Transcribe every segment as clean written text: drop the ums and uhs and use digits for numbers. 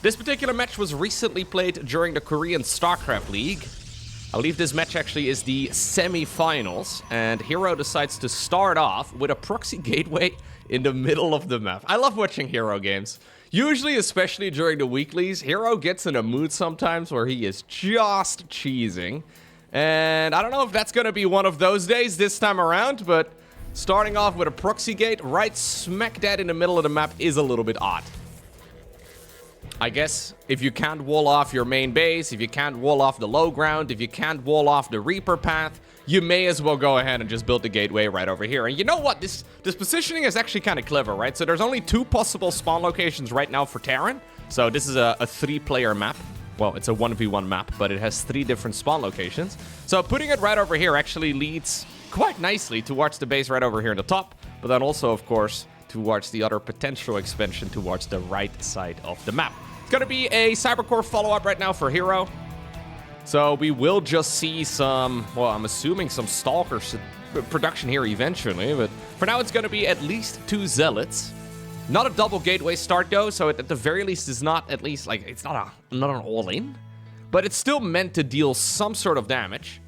This particular match was recently played during the Korean StarCraft League. I believe this match actually is the semi-finals, and Hero decides to start off with a proxy gateway in the middle of the map. I love watching Hero games. Usually, especially during the weeklies, Hero gets in a mood sometimes where he is just cheesing. And I don't know if that's going to be one of those days this time around, but starting off with a proxy gate right smack dab in the middle of the map is a little bit odd. I guess if you can't wall off your main base, if you can't wall off the low ground, if you can't wall off the Reaper path, you may as well go ahead and just build the gateway right over here. And you know what? This positioning is actually kind of clever, right? So there's only 2 possible spawn locations right now for Terran. So this is a 3-player map. Well, it's a 1v1 map, but it has 3 different spawn locations. So putting it right over here actually leads quite nicely towards the base right over here in the top. But then also, of course, towards the other potential expansion towards the right side of the map. It's going to be a Cybercore follow-up right now for Hero. So we will just see some, well, I'm assuming some Stalker production here eventually. But for now, it's going to be at least 2 Zealots. Not a double gateway start, though. So at the very least, it's not at least, like, it's not an all-in. But it's still meant to deal some sort of damage.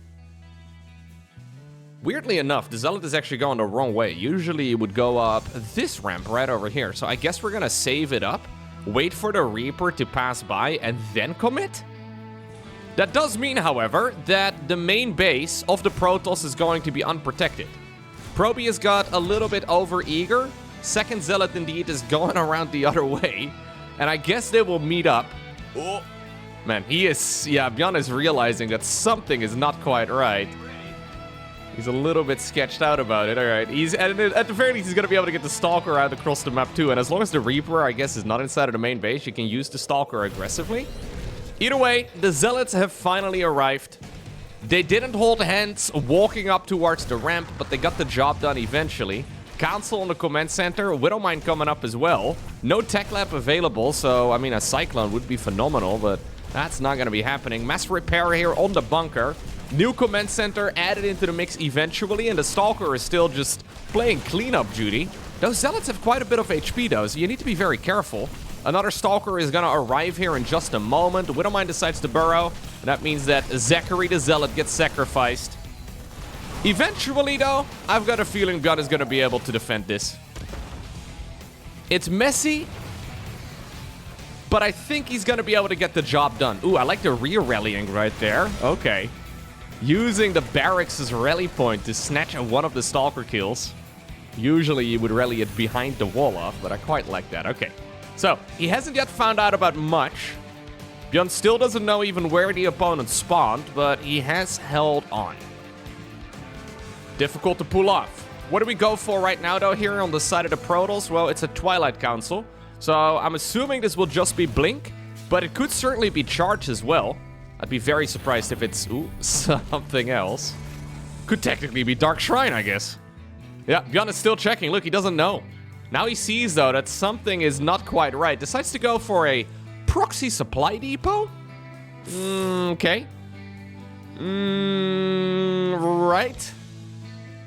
Weirdly enough, the Zealot is actually going the wrong way. Usually it would go up this ramp right over here. So I guess we're going to save it up. Wait for the Reaper to pass by and then commit? That does mean, however, that the main base of the Protoss is going to be unprotected. Probius got a little bit over-eager. Second Zealot, indeed, is going around the other way. And I guess they will meet up. Oh, man, he is... Yeah, Bjorn is realizing that something is not quite right. He's a little bit sketched out about it. All right, he's at the very least, he's going to be able to get the Stalker out across the map too. And as long as the Reaper, I guess, is not inside of the main base, you can use the Stalker aggressively. Either way, the Zealots have finally arrived. They didn't hold hands walking up towards the ramp, but they got the job done eventually. Council on the command center, Widowmine coming up as well. No tech lab available, so, I mean, a Cyclone would be phenomenal, but that's not going to be happening. Mass repair here on the bunker. New command center added into the mix eventually, and the Stalker is still just playing cleanup duty. Those Zealots have quite a bit of HP though, so you need to be very careful. Another Stalker is gonna arrive here in just a moment. Widowmine decides to burrow, and that means that Zachary the Zealot gets sacrificed. Eventually though, I've got a feeling God is gonna be able to defend this. It's messy, but I think he's gonna be able to get the job done. Ooh, I like the rear rallying right there. Okay. Using the barracks' rally point to snatch one of the Stalker kills. Usually you would rally it behind the wall off, but I quite like that. Okay, so he hasn't yet found out about much. Bjorn still doesn't know even where the opponent spawned, but he has held on. Difficult to pull off. What do we go for right now, though, here on the side of the Protoss? Well, it's a Twilight Council, so I'm assuming this will just be Blink, but it could certainly be Charge as well. I'd be very surprised if it's, something else. Could technically be Dark Shrine, I guess. Yeah, Bjorn is still checking. Look, he doesn't know. Now he sees, though, that something is not quite right. Decides to go for a proxy supply depot? Okay. Right.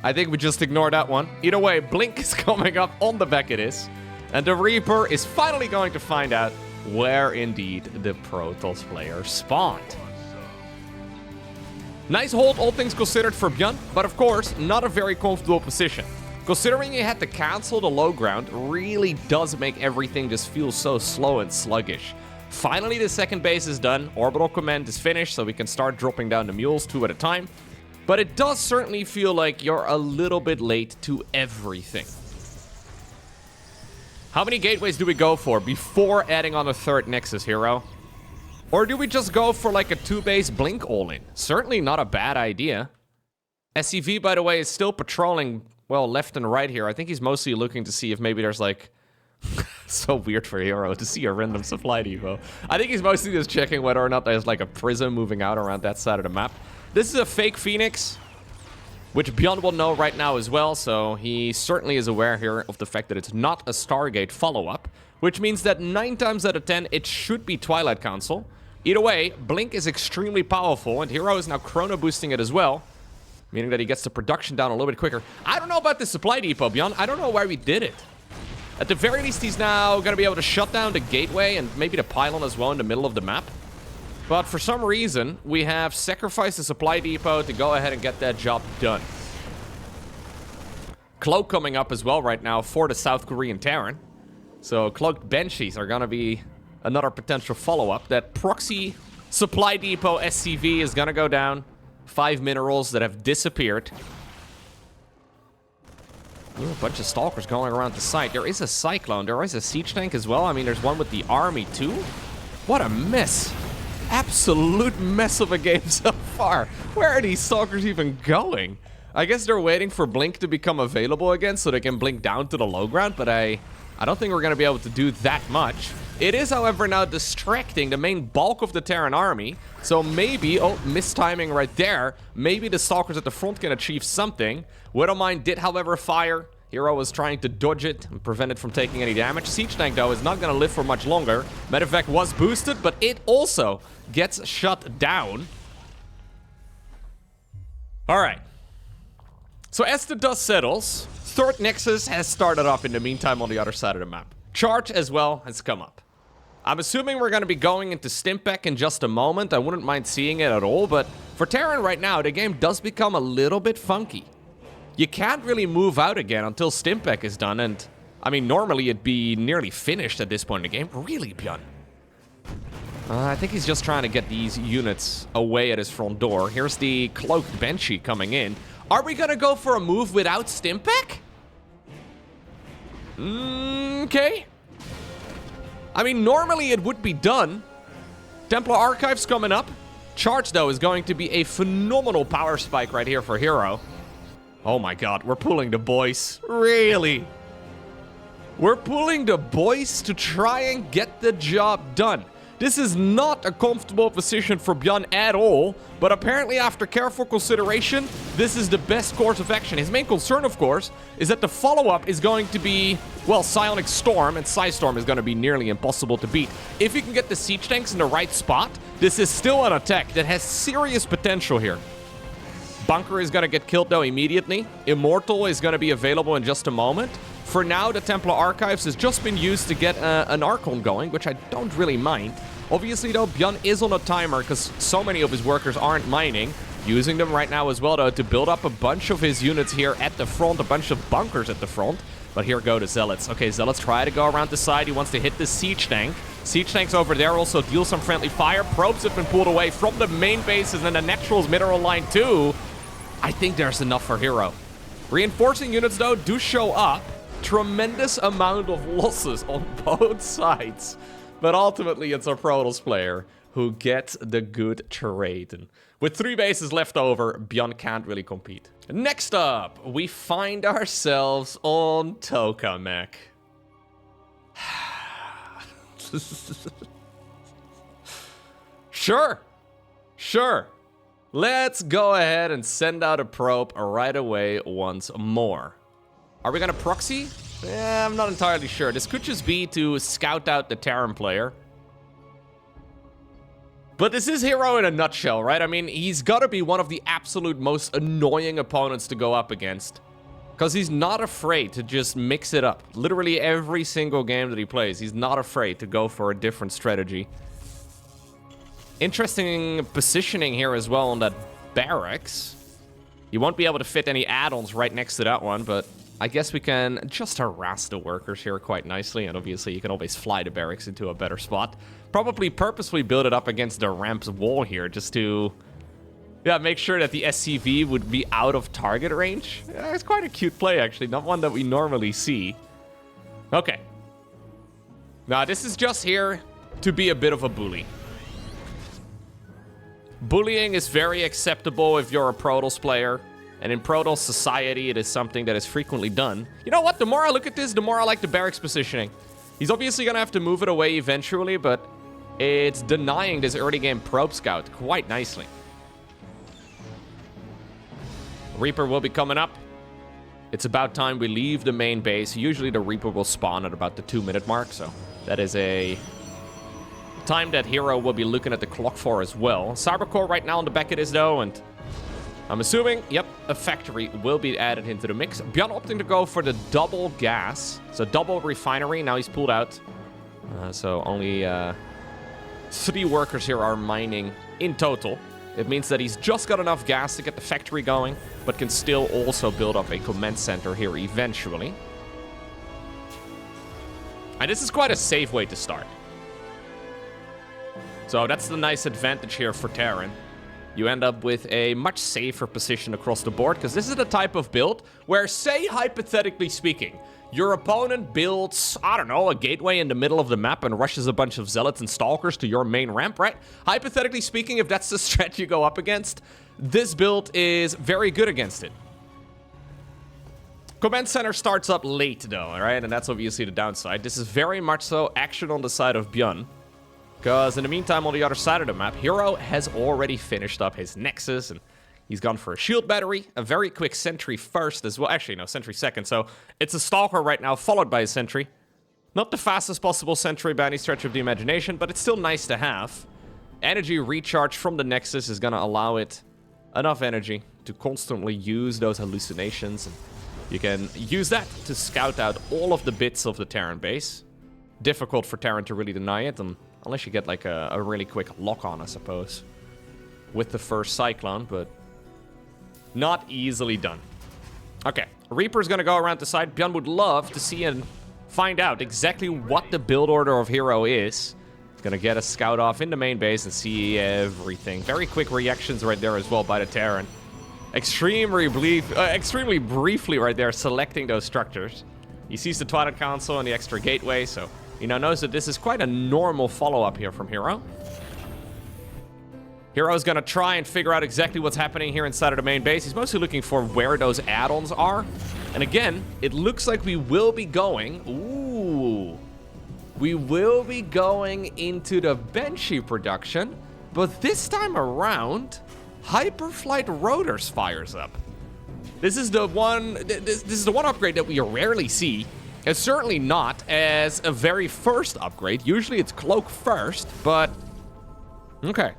I think we just ignore that one. Either way, Blink is coming up on the back of this. And the Reaper is finally going to find out where indeed the Protoss player spawned. Nice hold, all things considered for Bjorn, but of course, not a very comfortable position. Considering he had to cancel the low ground, really does make everything just feel so slow and sluggish. Finally, the second base is done, orbital command is finished, so we can start dropping down the mules 2 at a time. But it does certainly feel like you're a little bit late to everything. How many gateways do we go for before adding on a third Nexus, Hero? Or do we just go for like a 2-base Blink all-in? Certainly not a bad idea. SCV, by the way, is still patrolling, well, left and right here. I think he's mostly looking to see if maybe there's like... so weird for Hero to see a random supply depot. I think he's mostly just checking whether or not there's like a prism moving out around that side of the map. This is a fake Phoenix, which Bjorn will know right now as well, so he certainly is aware here of the fact that it's not a Stargate follow-up, which means that 9 times out of 10, it should be Twilight Council. Either way, Blink is extremely powerful, and Hero is now chrono boosting it as well, meaning that he gets the production down a little bit quicker. I don't know about the supply depot, Bjorn. I don't know why we did it. At the very least, he's now going to be able to shut down the gateway and maybe the pylon as well in the middle of the map. But for some reason, we have sacrificed the supply depot to go ahead and get that job done. Cloak coming up as well right now for the South Korean Terran. So Cloaked Banshees are going to be another potential follow-up. That proxy supply depot SCV is going to go down. 5 minerals that have disappeared. Ooh, a bunch of stalkers going around the site. There is a cyclone. There is a siege tank as well. I mean, there's one with the army too. What a mess. Absolute mess of a game so far. Where are these stalkers even going? I guess they're waiting for Blink to become available again so they can blink down to the low ground, but I don't think we're going to be able to do that much. It is, however, now distracting the main bulk of the Terran army. So maybe, oh, mistiming right there. Maybe the stalkers at the front can achieve something. Widowmine did, however, fire. Hero was trying to dodge it and prevent it from taking any damage. Siege Tank, though, is not going to live for much longer. Medevac was boosted, but it also gets shut down. All right. So as the dust settles, Third Nexus has started up in the meantime on the other side of the map. Charge as well has come up. I'm assuming we're going to be going into Stimpec in just a moment. I wouldn't mind seeing it at all, but for Terran right now, the game does become a little bit funky. You can't really move out again until Stimpec is done, and I mean, normally it'd be nearly finished at this point in the game. Really, Björn? I think he's just trying to get these units away at his front door. Here's the Cloaked Banshee coming in. Are we going to go for a move without Stimpec? Okay. I mean, normally it would be done. Templar Archives coming up. Charge, though, is going to be a phenomenal power spike right here for Hero. Oh my god, we're pulling the boys. Really? We're pulling the boys to try and get the job done. This is not a comfortable position for Björn at all, but apparently after careful consideration, this is the best course of action. His main concern, of course, is that the follow-up is going to be, well, Psionic Storm, and Psystorm is going to be nearly impossible to beat. If you can get the siege tanks in the right spot, this is still an attack that has serious potential here. Bunker is going to get killed, though, immediately. Immortal is going to be available in just a moment. For now, the Templar Archives has just been used to get an Archon going, which I don't really mind. Obviously, though, Björn is on a timer because so many of his workers aren't mining. Using them right now as well, though, to build up a bunch of his units here at the front, a bunch of bunkers at the front. But here go the Zealots. Okay, Zealots try to go around the side. He wants to hit the Siege Tank. Siege Tanks over there also deal some friendly fire. Probes have been pulled away from the main bases and the Naturals mineral line too. I think there's enough for Hero. Reinforcing units, though, do show up. Tremendous amount of losses on both sides. But ultimately, it's a Protoss player who gets the good trade. And with 3 bases left over, Björn can't really compete. Next up, we find ourselves on Tokamak. Sure. Let's go ahead and send out a probe right away once more. Are we gonna proxy? I'm not entirely sure. This could just be to scout out the Terran player. But this is Hero in a nutshell, right? I mean, he's gotta be one of the absolute most annoying opponents to go up against. Because he's not afraid to just mix it up. Literally every single game that he plays, he's not afraid to go for a different strategy. Interesting positioning here as well on that barracks. You won't be able to fit any add-ons right next to that one, but I guess we can just harass the workers here quite nicely, and obviously you can always fly the barracks into a better spot. Probably purposefully build it up against the ramp's wall here, just to, yeah, make sure that the SCV would be out of target range. Yeah, it's quite a cute play, actually, not one that we normally see. Okay. Now, this is just here to be a bit of a bully. Bullying is very acceptable if you're a Protoss player. And in Protoss society, it is something that is frequently done. You know what? The more I look at this, the more I like the barracks positioning. He's obviously going to have to move it away eventually, but it's denying this early game probe scout quite nicely. Reaper will be coming up. It's about time we leave the main base. Usually the Reaper will spawn at about the 2-minute mark, so that is a time that Hero will be looking at the clock for as well. Cybercore right now on the back of this, though, and I'm assuming, yep, a factory will be added into the mix. Bjorn opting to go for the double gas. So double refinery. Now he's pulled out. So only 3 workers here are mining in total. It means that he's just got enough gas to get the factory going, but can still also build up a command center here eventually. And this is quite a safe way to start. So that's the nice advantage here for Terran. You end up with a much safer position across the board, because this is the type of build where, say, hypothetically speaking, your opponent builds, I don't know, a gateway in the middle of the map and rushes a bunch of zealots and stalkers to your main ramp, right? Hypothetically speaking, if that's the strat you go up against, this build is very good against it. Command Center starts up late, though, right? And that's obviously the downside. This is very much so action on the side of Bjorn. Because in the meantime, on the other side of the map, Hero has already finished up his Nexus, and he's gone for a shield battery, a very quick sentry first as well. Actually, no, sentry second. So it's a Stalker right now, followed by a sentry. Not the fastest possible sentry by any stretch of the imagination, but it's still nice to have. Energy recharge from the Nexus is going to allow it enough energy to constantly use those hallucinations. And you can use that to scout out all of the bits of the Terran base. Difficult for Terran to really deny it, unless you get like a really quick lock-on, I suppose, with the first Cyclone, but not easily done. Okay, Reaper's gonna go around the side. Bjorn would love to see and find out exactly what the build order of Hero is. Gonna get a scout off in the main base and see everything. Very quick reactions right there as well by the Terran. Extremely briefly right there selecting those structures. He sees the Twilight Council and the extra gateway, so he now knows that this is quite a normal follow-up here from Hero. Hero's gonna try and figure out exactly what's happening here inside of the main base. He's mostly looking for where those add-ons are. And again, it looks like we will be going... Ooh. We will be going into the Banshee production, but this time around, Hyperflight Rotors fires up. This is the one... This is the one upgrade that we rarely see. It's certainly not as a very first upgrade. Usually it's Cloak first, but... Okay.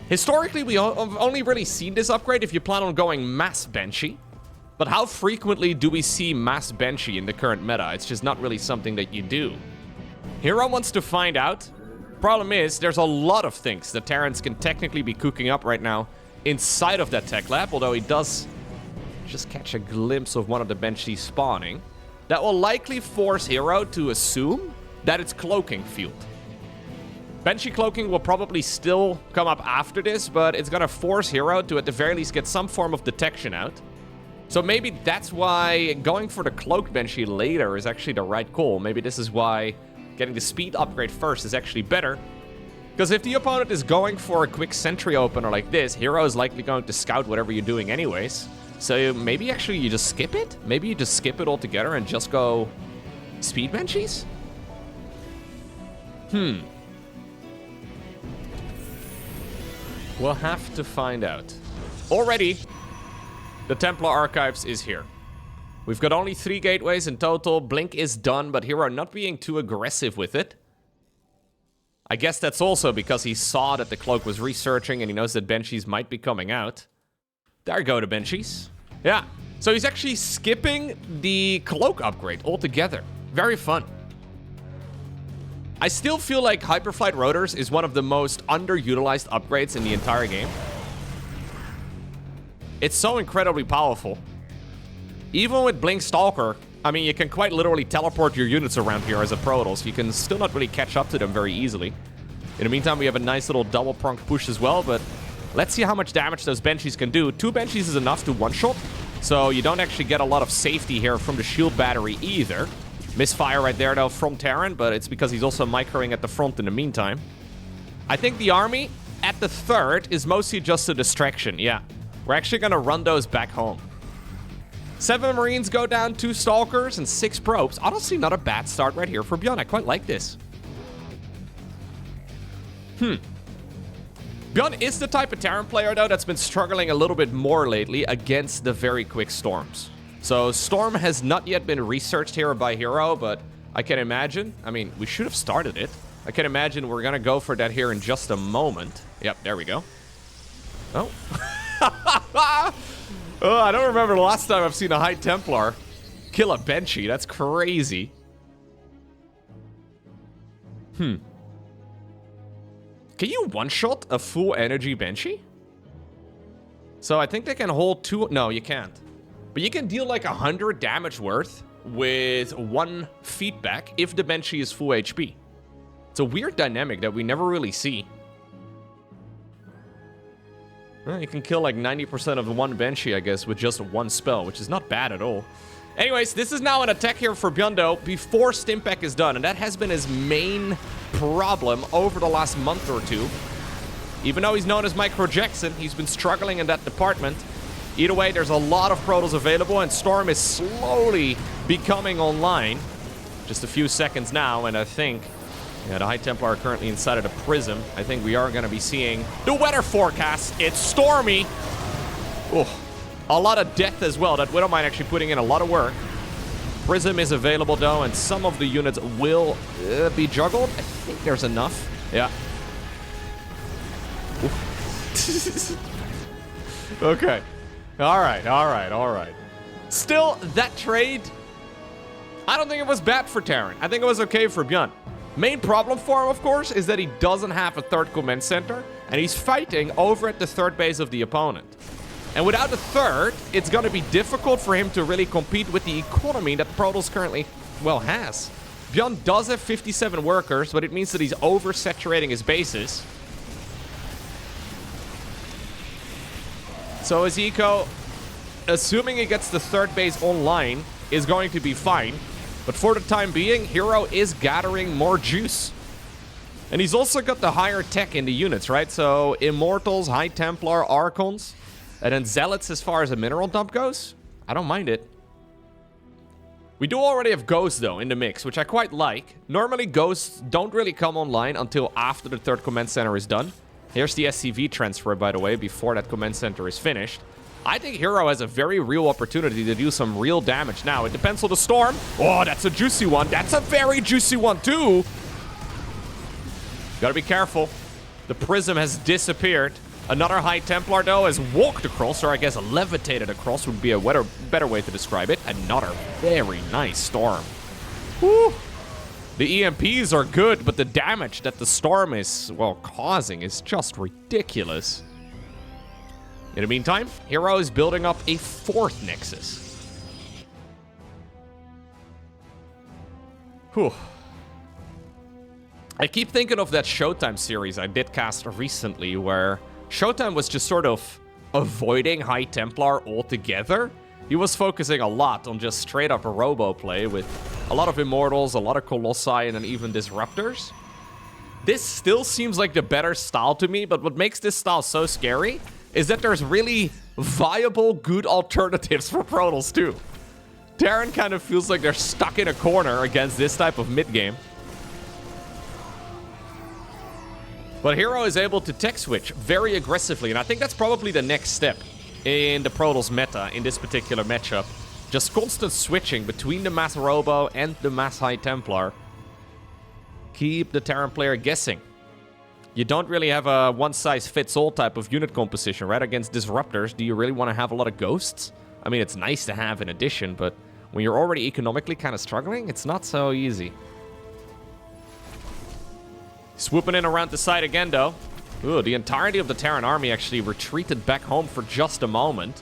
Historically, we have only really seen this upgrade if you plan on going Mass Banshee. But how frequently do we see Mass Banshee in the current meta? It's just not really something that you do. Hero wants to find out. Problem is, there's a lot of things that Terrans can technically be cooking up right now inside of that tech lab, although he does just catch a glimpse of one of the Banshees spawning. That will likely force Hero to assume that it's cloaking fueled. Banshee cloaking will probably still come up after this, but it's gonna force Hero to at the very least get some form of detection out. So maybe that's why going for the cloaked Banshee later is actually the right call. Maybe this is why getting the speed upgrade first is actually better. Because if the opponent is going for a quick sentry opener like this, Hero is likely going to scout whatever you're doing anyways. So maybe actually you just skip it? Maybe you just skip it altogether and just go speed Banshees? We'll have to find out. Already, the Templar Archives is here. We've got only 3 gateways in total. Blink is done, but Hero not being too aggressive with it. I guess that's also because he saw that the Cloak was researching and he knows that Banshees might be coming out. There go the Banshees. Yeah, so he's actually skipping the Cloak upgrade altogether. Very fun. I still feel like Hyperflight Rotors is one of the most underutilized upgrades in the entire game. It's so incredibly powerful. Even with Blink Stalker, I mean, you can quite literally teleport your units around here as a Protoss. You can still not really catch up to them very easily. In the meantime, we have a nice little double-pronged push as well, but let's see how much damage those Banshees can do. 2 Banshees is enough to one-shot, so you don't actually get a lot of safety here from the shield battery either. Misfire right there, though, from Terran, but it's because he's also microing at the front in the meantime. I think the army at the third is mostly just a distraction, yeah. We're actually going to run those back home. 7 Marines go down, 2 Stalkers, and 6 Probes. Honestly, not a bad start right here for Bjorn. I quite like this. Bjorn is the type of Terran player, though, that's been struggling a little bit more lately against the very quick Storms. So Storm has not yet been researched here by Hero, but I can imagine, I mean, we should have started it. I can imagine we're gonna go for that here in just a moment. Yep, there we go. Oh. Oh, I don't remember the last time I've seen a High Templar kill a Banshee. That's crazy. Can you one-shot a full energy Banshee? So I think they can hold two... No, you can't. But you can deal like 100 damage worth with one feedback if the Banshee is full HP. It's a weird dynamic that we never really see. Well, you can kill like 90% of one Banshee, I guess, with just one spell, which is not bad at all. Anyways, this is now an attack here for Byondo before Stimpak is done, and that has been his main problem over the last month or two. Even though he's known as Micro Jackson, he's been struggling in that department. Either way, there's a lot of Protoss available, and Storm is slowly becoming online. Just a few seconds now, and I think... Yeah, the High Templar are currently inside of the Prism. I think we are going to be seeing the weather forecast. It's stormy. Oh, a lot of death as well. That Widowmine actually putting in a lot of work. Prism is available, though, and some of the units will be juggled. I think there's enough. Yeah. Okay. All right. Still, that trade, I don't think it was bad for Terran. I think it was okay for Bjorn. Main problem for him, of course, is that he doesn't have a third command center, and he's fighting over at the third base of the opponent. And without the third, it's going to be difficult for him to really compete with the economy that Protoss currently, well, has. Bjorn does have 57 workers, but it means that he's oversaturating his bases. So his eco, assuming he gets the third base online, is going to be fine. But for the time being, Hero is gathering more juice. And he's also got the higher tech in the units, right? So Immortals, High Templar, Archons, and then Zealots as far as a mineral dump goes. I don't mind it. We do already have Ghosts, though, in the mix, which I quite like. Normally, Ghosts don't really come online until after the third command center is done. Here's the SCV transfer, by the way, before that command center is finished. I think Hero has a very real opportunity to do some real damage now. It depends on the Storm. Oh, that's a juicy one. That's a very juicy one, too. Gotta be careful. The Prism has disappeared. Another High Templar, though, has walked across, or I guess levitated across would be a better way to describe it. Another very nice Storm. Woo. The EMPs are good, but the damage that the Storm is, well, causing is just ridiculous. In the meantime, Hero is building up a fourth Nexus. Whew. I keep thinking of that Showtime series I did cast recently, where Showtime was just sort of avoiding High Templar altogether. He was focusing a lot on just straight up a robo play with a lot of Immortals, a lot of Colossi, and then even Disruptors. This still seems like the better style to me, but what makes this style so scary is that there's really viable, good alternatives for Protoss too. Terran kind of feels like they're stuck in a corner against this type of mid-game. But Hero is able to tech switch very aggressively, and I think that's probably the next step in the Protoss meta in this particular matchup. Just constant switching between the Mass Robo and the Mass High Templar. Keep the Terran player guessing. You don't really have a one-size-fits-all type of unit composition, right? Against Disruptors, do you really want to have a lot of Ghosts? I mean, it's nice to have in addition, but when you're already economically kind of struggling, it's not so easy. Swooping in around the side again, though. Ooh, the entirety of the Terran army actually retreated back home for just a moment.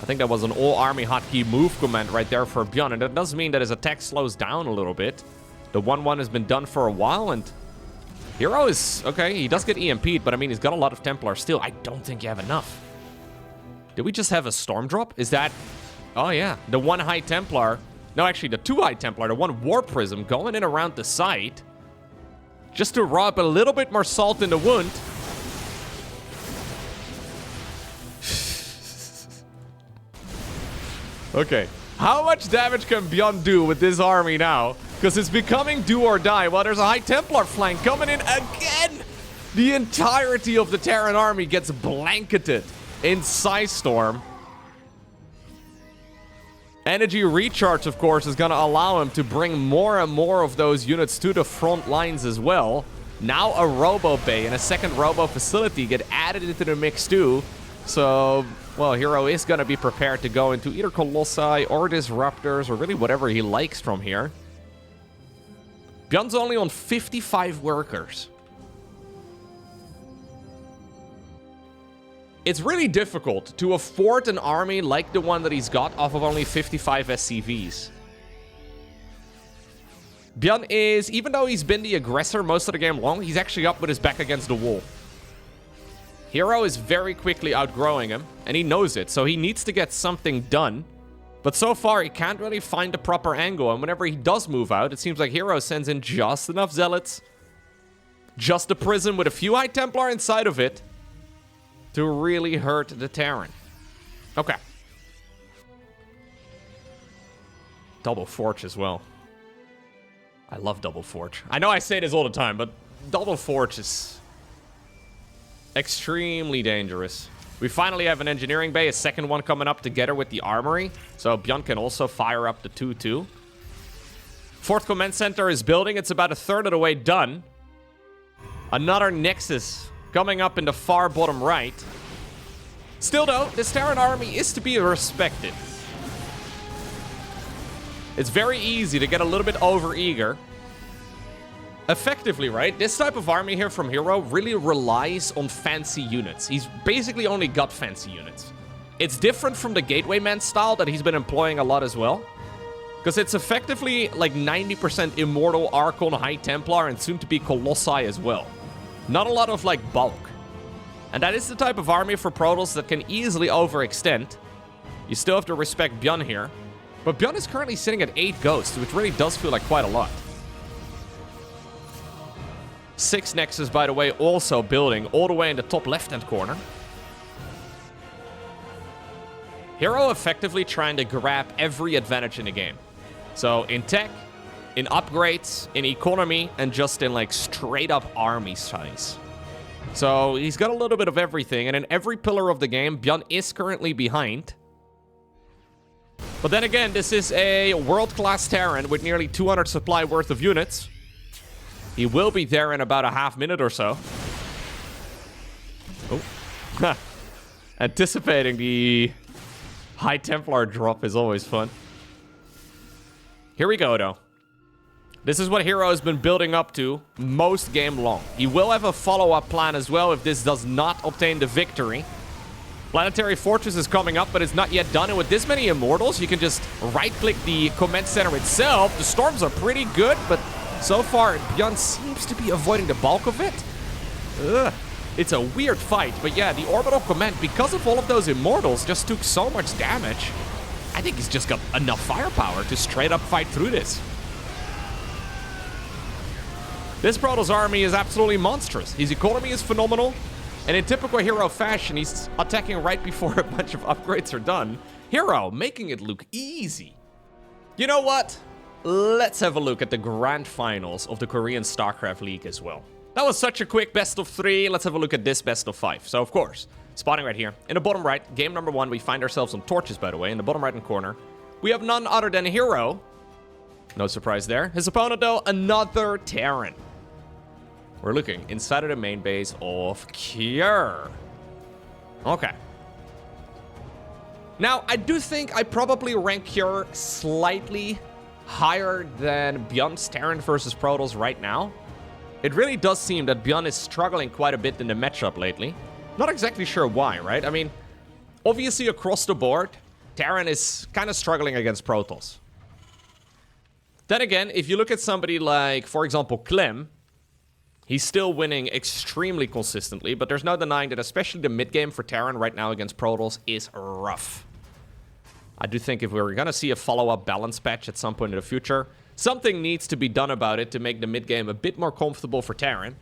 I think that was an all-army hotkey move command right there for Bjorn, and that does mean that his attack slows down a little bit. The 1-1 has been done for a while, and Hero is... Okay, he does get EMP'd, but I mean, he's got a lot of Templar still. I don't think you have enough. Did we just have a Storm drop? Is that... Oh, yeah. The 1 High Templar... No, actually, the 2 High Templar, the 1 War Prism going in around the site. Just to rub a little bit more salt in the wound. Okay. How much damage can Bjorn do with this army now? Because it's becoming do or die. Well, there's a High Templar flank coming in again. The entirety of the Terran army gets blanketed in Psystorm. Energy recharge, of course, is going to allow him to bring more and more of those units to the front lines as well. Now a Robo Bay and a second Robo facility get added into the mix too. So, well, Hero is going to be prepared to go into either Colossi or Disruptors or really whatever he likes from here. Bjorn's only on 55 workers. It's really difficult to afford an army like the one that he's got off of only 55 SCVs. Bjorn is, even though he's been the aggressor most of the game long, he's actually up with his back against the wall. Hero is very quickly outgrowing him, and he knows it, so he needs to get something done. But so far, he can't really find the proper angle, and whenever he does move out, it seems like Hero sends in just enough Zealots, just a prison with a few High Templar inside of it, to really hurt the Terran. Okay. Double Forge as well. I love Double Forge. I know I say this all the time, but Double Forge is extremely dangerous. We finally have an engineering bay, a second one coming up together with the armory. So Bjorn can also fire up the 2-2. Fourth command center is building. It's about a third of the way done. Another Nexus coming up in the far bottom right. Still though, this Terran army is to be respected. It's very easy to get a little bit over-eager. Effectively, right, this type of army here from Hero really relies on fancy units. He's basically only got fancy units. It's different from the Gateway Man style that he's been employing a lot as well. Because it's effectively like 90% Immortal, Archon, High Templar, and soon to be Colossi as well. Not a lot of like bulk. And that is the type of army for Protoss that can easily overextend. You still have to respect Bjorn here. But Bjorn is currently sitting at 8 ghosts, which really does feel like quite a lot. 6 Nexus, by the way, also building all the way in the top left-hand corner. Hero effectively trying to grab every advantage in the game. So in tech, in upgrades, in economy, and just in like straight-up army size. So he's got a little bit of everything, and in every pillar of the game, Bjorn is currently behind. But then again, this is a world-class Terran with nearly 200 supply worth of units. He will be there in about a half minute or so. Oh. Anticipating the High Templar drop is always fun. Here we go, though. This is what Hero has been building up to most game long. He will have a follow-up plan as well if this does not obtain the victory. Planetary Fortress is coming up, but it's not yet done. And with this many Immortals, you can just right-click the command center itself. The storms are pretty good, but so far, Bjorn seems to be avoiding the bulk of it. Ugh. It's a weird fight, but yeah, the Orbital Command, because of all of those Immortals, just took so much damage. I think he's just got enough firepower to straight up fight through this. This Protoss army is absolutely monstrous. His economy is phenomenal. And in typical Hero fashion, he's attacking right before a bunch of upgrades are done. Hero making it look easy. You know what? Let's have a look at the grand finals of the Korean StarCraft League as well. That was such a quick best of 3. Let's have a look at this best of 5. So, of course, spotting right here. In the bottom right, game number 1, we find ourselves on torches, by the way. In the bottom right-hand corner, we have none other than Hero. No surprise there. His opponent, though, another Terran. We're looking inside of the main base of Cure. Okay. Now, I do think I probably rank Cure slightly higher than Bjorn's Terran versus Protoss right now. It really does seem that Bjorn is struggling quite a bit in the matchup lately. Not exactly sure why, right? I mean, obviously across the board, Terran is kind of struggling against Protoss. Then again, if you look at somebody like, for example, Clem, he's still winning extremely consistently, but there's no denying that especially the mid-game for Terran right now against Protoss is rough. I do think if we're going to see a follow-up balance patch at some point in the future, something needs to be done about it to make the mid-game a bit more comfortable for Terran.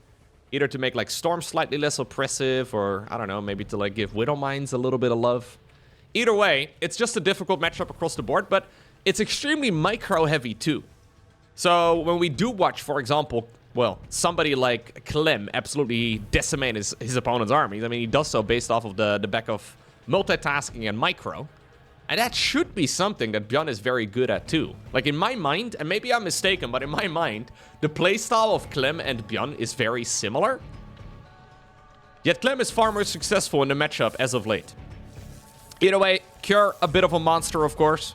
Either to make like Storm slightly less oppressive, or I don't know, maybe to like give Widow Mines a little bit of love. Either way, it's just a difficult matchup across the board, but it's extremely micro-heavy too. So when we do watch, for example, well, somebody like Clem absolutely decimate his opponent's armies. I mean, he does so based off of the back of multitasking and micro. And that should be something that Bjorn is very good at too. Like in my mind, and maybe I'm mistaken, but in my mind, the playstyle of Clem and Bjorn is very similar. Yet Clem is far more successful in the matchup as of late. Either way, Cure, a bit of a monster, of course.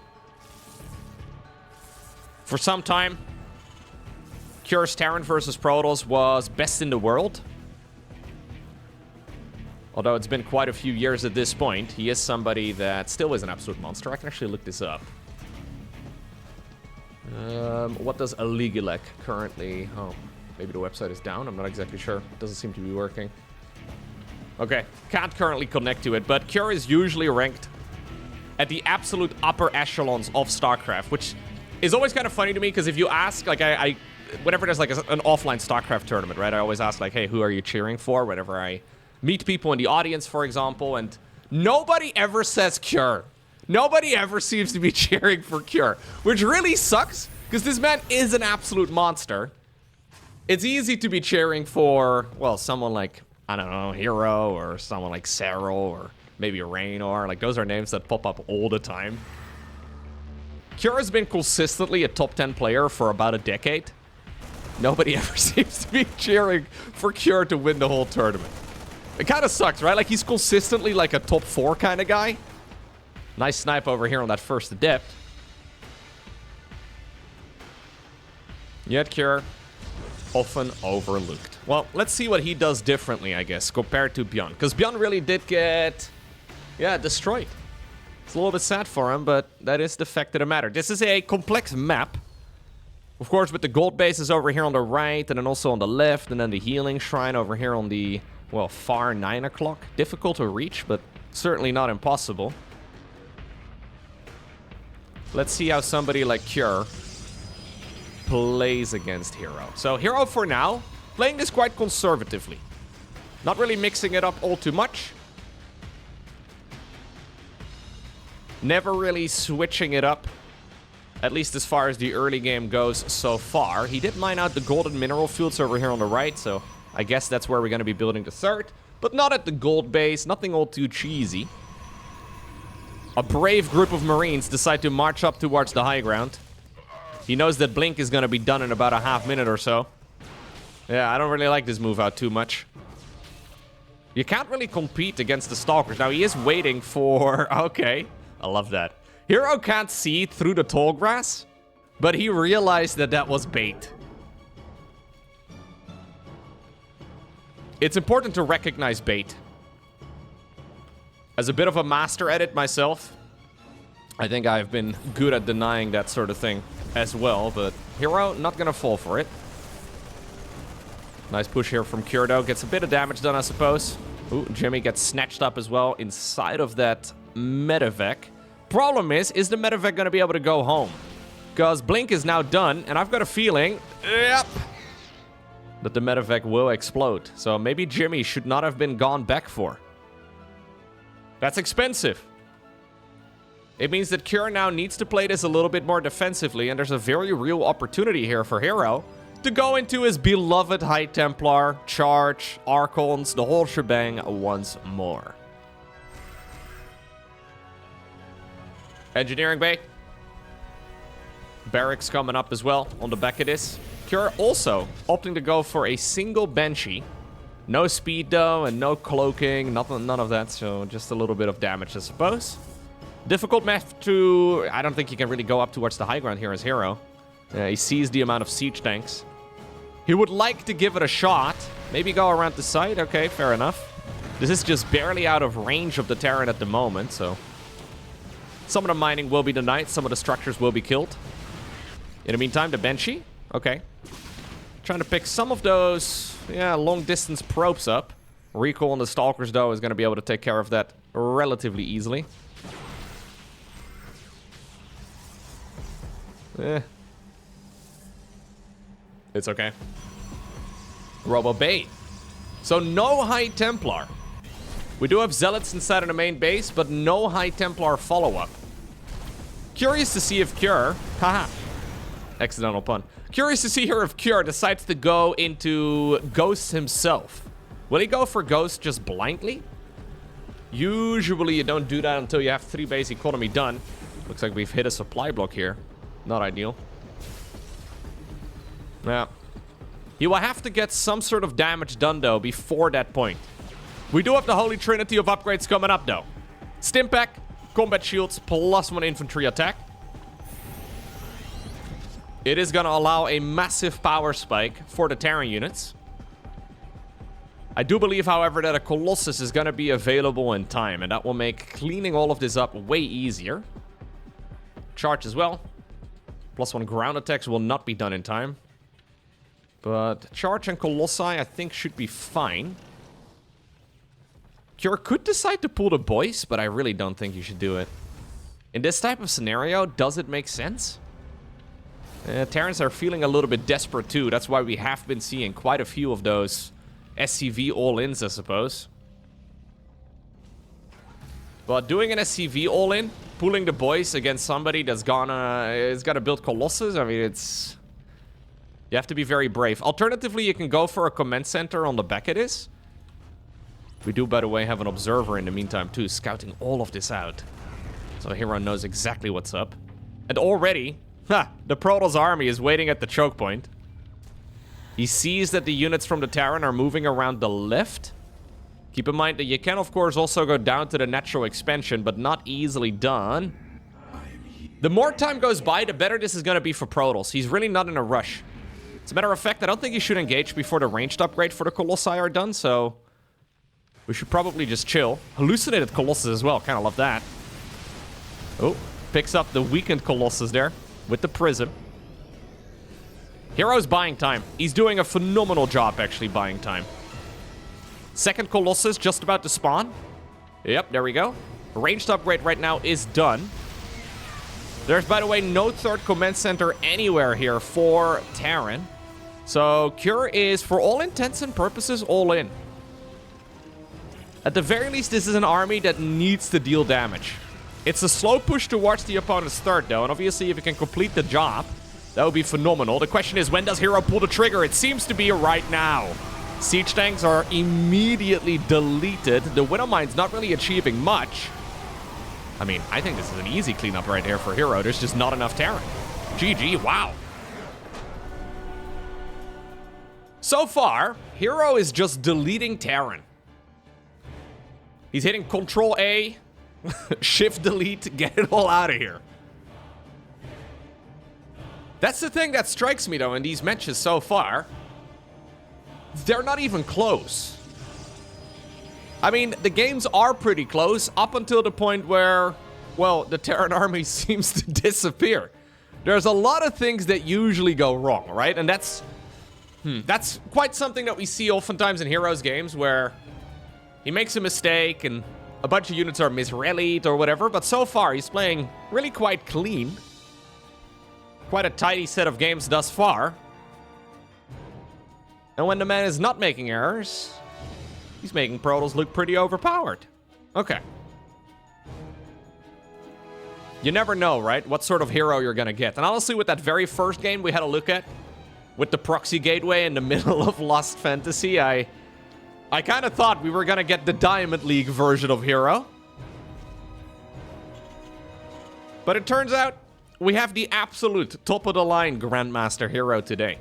For some time, Cure's Terran versus Protoss was best in the world. Although it's been quite a few years at this point, he is somebody that still is an absolute monster. I can actually look this up. What does Aligilek currently... Oh, maybe the website is down. I'm not exactly sure. It doesn't seem to be working. Okay, can't currently connect to it, but Cure is usually ranked at the absolute upper echelons of StarCraft, which is always kind of funny to me, because if you ask, like, whenever there's, like, an offline StarCraft tournament, right, I always ask, like, hey, who are you cheering for? Whenever I meet people in the audience, for example, and nobody ever says Cure. Nobody ever seems to be cheering for Cure, which really sucks, because this man is an absolute monster. It's easy to be cheering for, well, someone like, I don't know, Hero, or someone like Serral, or maybe Raynor. Like, those are names that pop up all the time. Cure has been consistently a top 10 player for about a decade. Nobody ever seems to be cheering for Cure to win the whole tournament. It kind of sucks, right? Like, he's consistently like a top 4 kind of guy. Nice snipe over here on that first adept. Yet Cure, often overlooked. Well, let's see what he does differently, I guess, compared to Bjorn. Because Bjorn really did get, yeah, destroyed. It's a little bit sad for him, but that is the fact of the matter. This is a complex map. Of course, with the gold bases over here on the right, and then also on the left, and then the healing shrine over here on the, well, far 9 o'clock. Difficult to reach, but certainly not impossible. Let's see how somebody like Cure plays against Hero. So Hero, for now, playing this quite conservatively. Not really mixing it up all too much. Never really switching it up, at least as far as the early game goes so far. He did mine out the golden mineral fields over here on the right, so I guess that's where we're going to be building the third. But not at the gold base, nothing all too cheesy. A brave group of Marines decide to march up towards the high ground. He knows that Blink is going to be done in about a half minute or so. Yeah, I don't really like this move out too much. You can't really compete against the Stalkers. Now, he is waiting for... Okay, I love that. Hero can't see through the tall grass, but he realized that that was bait. It's important to recognize bait. As a bit of a master at it myself, I think I've been good at denying that sort of thing as well, but Hero not gonna fall for it. Nice push here from Cure, though. Gets a bit of damage done, I suppose. Ooh, Jimmy gets snatched up as well inside of that Medivac. Problem is the Medivac gonna be able to go home? Because Blink is now done, and I've got a feeling, yep, that the Medivac will explode. So maybe Jimmy should not have been gone back for. That's expensive. It means that Cure now needs to play this a little bit more defensively, and there's a very real opportunity here for Hero to go into his beloved High Templar, Charge, Archons, the whole shebang once more. Engineering Bay. Barracks coming up as well on the back of this. Cure also opting to go for a single Banshee. No speed though, and no cloaking, none of that, so just a little bit of damage, I suppose. Difficult map to... I don't think he can really go up towards the high ground here as Hero. He sees the amount of siege tanks. He would like to give it a shot. Maybe go around the site. Okay, fair enough. This is just barely out of range of the Terran at the moment, so... Some of the mining will be denied. Some of the structures will be killed. In the meantime, the Banshee. Okay. Trying to pick some of those, yeah, long-distance probes up. Recall on the Stalkers, though, is going to be able to take care of that relatively easily. It's okay. Robo Bait. So no High Templar. We do have Zealots inside of the main base, but no High Templar follow-up. Curious to see if Cure... Haha. Accidental pun. Curious to see here if Cure decides to go into Ghost himself. Will he go for Ghost just blindly? Usually you don't do that until you have 3 base economy done. Looks like we've hit a supply block here. Not ideal. Yeah. He will have to get some sort of damage done, though, before that point. We do have the holy trinity of upgrades coming up, though. Stimpak, combat shields, +1 infantry attack. It is going to allow a massive power spike for the Terran units. I do believe, however, that a Colossus is going to be available in time, and that will make cleaning all of this up way easier. Charge as well. +1 ground attacks will not be done in time. But charge and Colossi, I think, should be fine. Cure could decide to pull the boys, but I really don't think you should do it. In this type of scenario, does it make sense? Terrans are feeling a little bit desperate too. That's why we have been seeing quite a few of those SCV all-ins, I suppose. But doing an SCV all-in, pulling the boys against somebody that's gotta build Colossus, I mean, it's... You have to be very brave. Alternatively, you can go for a command center on the back of this. We do, by the way, have an observer in the meantime too, scouting all of this out. So Hero knows exactly what's up. And already, the Protoss army is waiting at the choke point. He sees that the units from the Terran are moving around the left. Keep in mind that you can, of course, also go down to the natural expansion, but not easily done. The more time goes by, the better this is going to be for Protoss. He's really not in a rush. As a matter of fact, I don't think he should engage before the ranged upgrade for the Colossi are done, so... We should probably just chill. Hallucinated Colossus as well, kind of love that. Oh, picks up the weakened Colossus there with the Prism. Hero's buying time. He's doing a phenomenal job, actually, buying time. Second Colossus just about to spawn. Yep, there we go. Ranged upgrade right now is done. There's, by the way, no third command center anywhere here for Terran. So Cure is, for all intents and purposes, all in. At the very least, this is an army that needs to deal damage. It's a slow push towards the opponent's third, though, and obviously if you can complete the job, that would be phenomenal. The question is, when does Hero pull the trigger? It seems to be right now. Siege tanks are immediately deleted. The Widowmine's not really achieving much. I mean, I think this is an easy cleanup right here for Hero. There's just not enough Terran. GG, wow. So far, Hero is just deleting Terran. He's hitting Control-A, Shift-Delete, get it all out of here. That's the thing that strikes me, though, in these matches so far. They're not even close. I mean, the games are pretty close up until the point where, well, the Terran army seems to disappear. There's a lot of things that usually go wrong, right? And that's quite something that we see oftentimes in Heroes games where he makes a mistake and a bunch of units are misrallied or whatever, but so far he's playing really quite clean. Quite a tidy set of games thus far. And when the man is not making errors, he's making Protoss look pretty overpowered. Okay. You never know, right? What sort of hero you're gonna get. And honestly, with that very first game we had a look at, with the proxy gateway in the middle of Lost Fantasy, I kind of thought we were gonna get the Diamond League version of Hero. But it turns out we have the absolute top-of-the-line Grandmaster Hero today.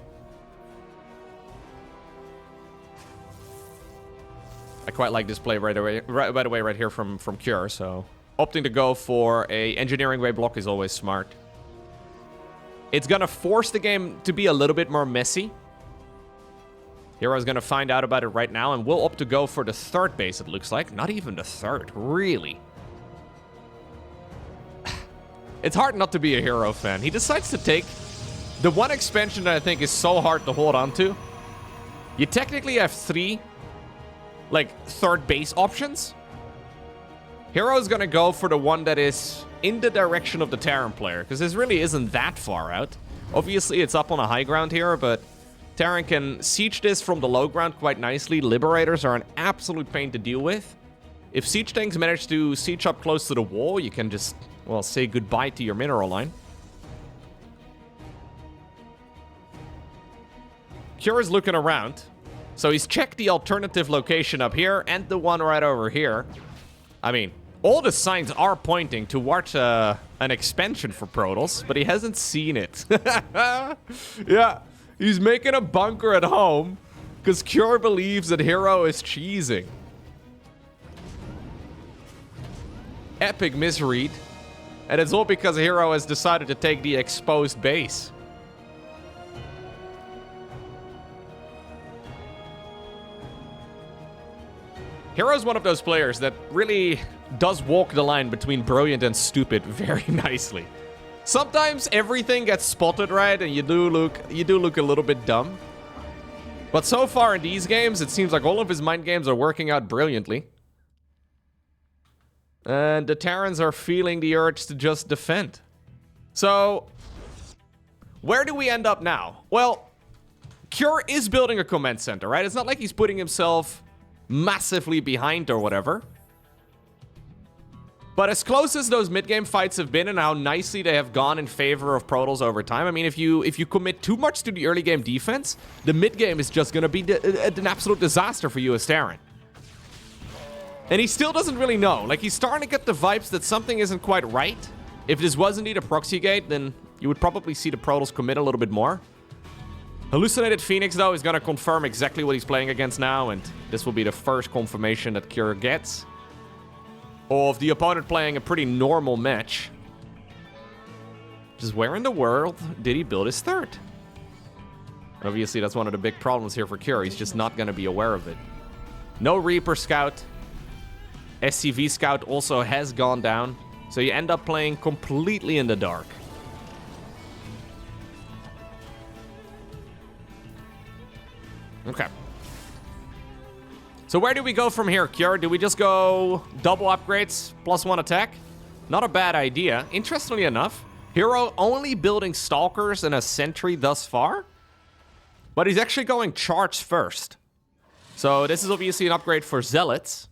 I quite like this play right away, by the way, right here from Cure, so opting to go for a engineering way block is always smart. It's gonna force the game to be a little bit more messy. Hero's gonna find out about it right now, and we'll opt to go for the third base, it looks like. Not even the third, really. It's hard not to be a Hero fan. He decides to take the one expansion that I think is so hard to hold on to. You technically have 3, like, third base options. Hero's gonna go for the one that is in the direction of the Terran player, because this really isn't that far out. Obviously, it's up on a high ground here, but Terran can siege this from the low ground quite nicely. Liberators are an absolute pain to deal with. If siege tanks manage to siege up close to the wall, you can just, well, say goodbye to your mineral line. Cure is looking around. So he's checked the alternative location up here and the one right over here. I mean, all the signs are pointing towards an expansion for Protoss, but he hasn't seen it. Yeah, he's making a bunker at home because Cure believes that Hero is cheesing. Epic misread. And it's all because Hero has decided to take the exposed base. Hero's one of those players that really does walk the line between brilliant and stupid very nicely. Sometimes everything gets spotted right and you do look a little bit dumb. But so far in these games, it seems like all of his mind games are working out brilliantly. And the Terrans are feeling the urge to just defend. So, where do we end up now? Well, Cure is building a command center, right? It's not like he's putting himself massively behind or whatever. But as close as those mid-game fights have been and how nicely they have gone in favor of Protoss over time, I mean, if you commit too much to the early game defense, the mid-game is just going to be an absolute disaster for you as Terran. And he still doesn't really know. Like, he's starting to get the vibes that something isn't quite right. If this was indeed a proxy gate, then you would probably see the Protoss commit a little bit more. Hallucinated Phoenix, though, is going to confirm exactly what he's playing against now, and this will be the first confirmation that Cure gets of the opponent playing a pretty normal match. Just where in the world did he build his third? Obviously, that's one of the big problems here for Cure. He's just not going to be aware of it. No Reaper Scout. SCV Scout also has gone down, so you end up playing completely in the dark. Okay. So where do we go from here, Cure? Do we just go double upgrades, +1 attack? Not a bad idea. Interestingly enough, Hero only building Stalkers and a Sentry thus far, but he's actually going Charge first. So this is obviously an upgrade for Zealots.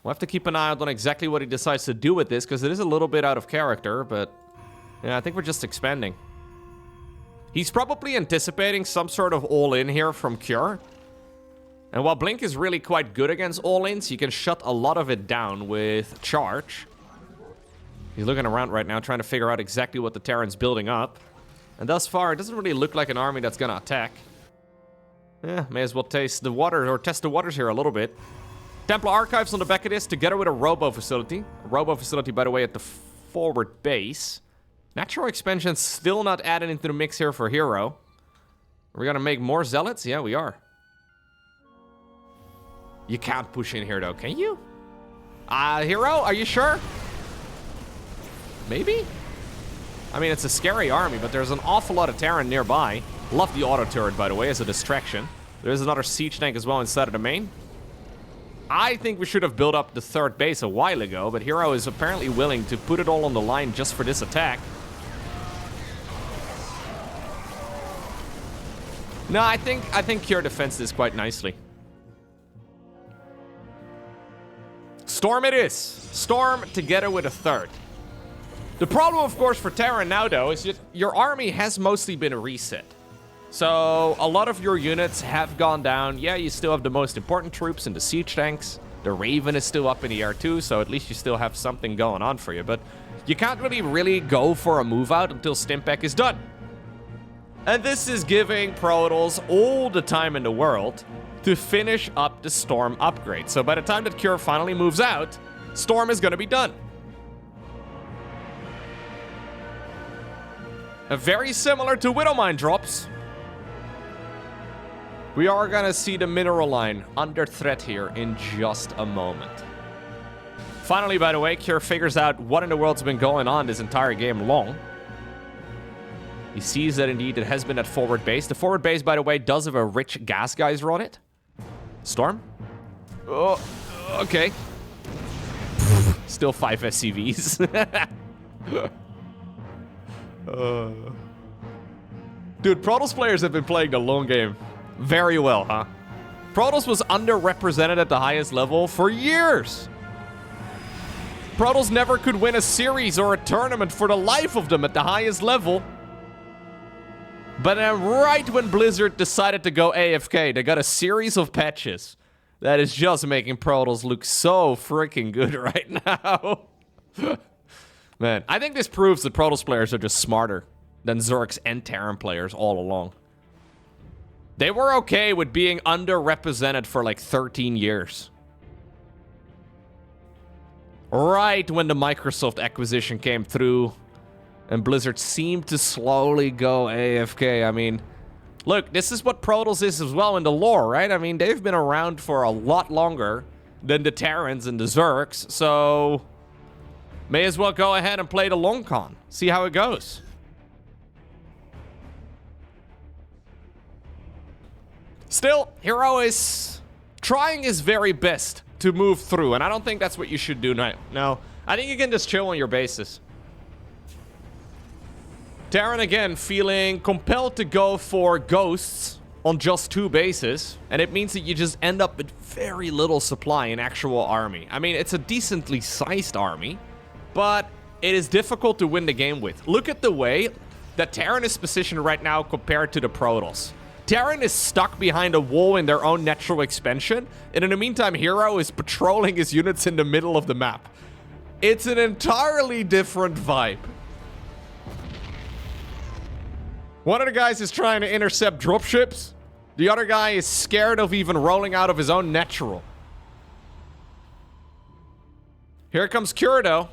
We'll have to keep an eye out on exactly what he decides to do with this, because it is a little bit out of character, but yeah, I think we're just expanding. He's probably anticipating some sort of all-in here from Cure. And while Blink is really quite good against all-ins, you can shut a lot of it down with Charge. He's looking around right now, trying to figure out exactly what the Terran's building up. And thus far, it doesn't really look like an army that's gonna attack. Yeah, may as well taste the water, or test the waters here a little bit. Templar Archives on the back of this, together with a Robo Facility. A Robo Facility, by the way, at the forward base. Natural Expansion still not added into the mix here for Hero. Are we gonna make more Zealots? Yeah, we are. You can't push in here, though, can you? Hero, are you sure? Maybe? I mean, it's a scary army, but there's an awful lot of Terran nearby. Love the auto turret, by the way, as a distraction. There's another siege tank as well inside of the main. I think we should have built up the third base a while ago, but Hero is apparently willing to put it all on the line just for this attack. No, I think Cure defends this quite nicely. Storm it is. Storm together with a third. The problem, of course, for Terran now, though, is that your army has mostly been reset. So, a lot of your units have gone down. Yeah, you still have the most important troops in the siege tanks. The Raven is still up in the air too, so at least you still have something going on for you. But you can't really go for a move out until Stimpak is done. And this is giving Protoss all the time in the world to finish up the Storm upgrade. So by the time that Cure finally moves out, Storm is going to be done. Very similar to Widowmine drops. We are going to see the mineral line under threat here in just a moment. Finally, by the way, Cure figures out what in the world's been going on this entire game long. He sees that indeed it has been at forward base. The forward base, by the way, does have a rich gas geyser on it. Storm? Oh, okay. Still 5 SCVs. Dude, Protoss players have been playing the long game very well, huh? Protoss was underrepresented at the highest level for years. Protoss never could win a series or a tournament for the life of them at the highest level. But then right when Blizzard decided to go AFK, they got a series of patches that is just making Protoss look so freaking good right now. Man, I think this proves that Protoss players are just smarter than Zergs and Terran players all along. They were okay with being underrepresented for like 13 years. Right when the Microsoft acquisition came through and Blizzard seemed to slowly go AFK. I mean, look, this is what Protoss is as well in the lore, right? I mean, they've been around for a lot longer than the Terrans and the Zergs, so may as well go ahead and play the long con. See how it goes. Still, Hero is trying his very best to move through, and I don't think that's what you should do now. No, I think you can just chill on your bases. Terran again feeling compelled to go for ghosts on just 2 bases, and it means that you just end up with very little supply in actual army. I mean, it's a decently sized army, but it is difficult to win the game with. Look at the way that Terran is positioned right now compared to the Protoss. Terran is stuck behind a wall in their own natural expansion, and in the meantime, Hero is patrolling his units in the middle of the map. It's an entirely different vibe. One of the guys is trying to intercept dropships. The other guy is scared of even rolling out of his own natural. Here comes Kurdo.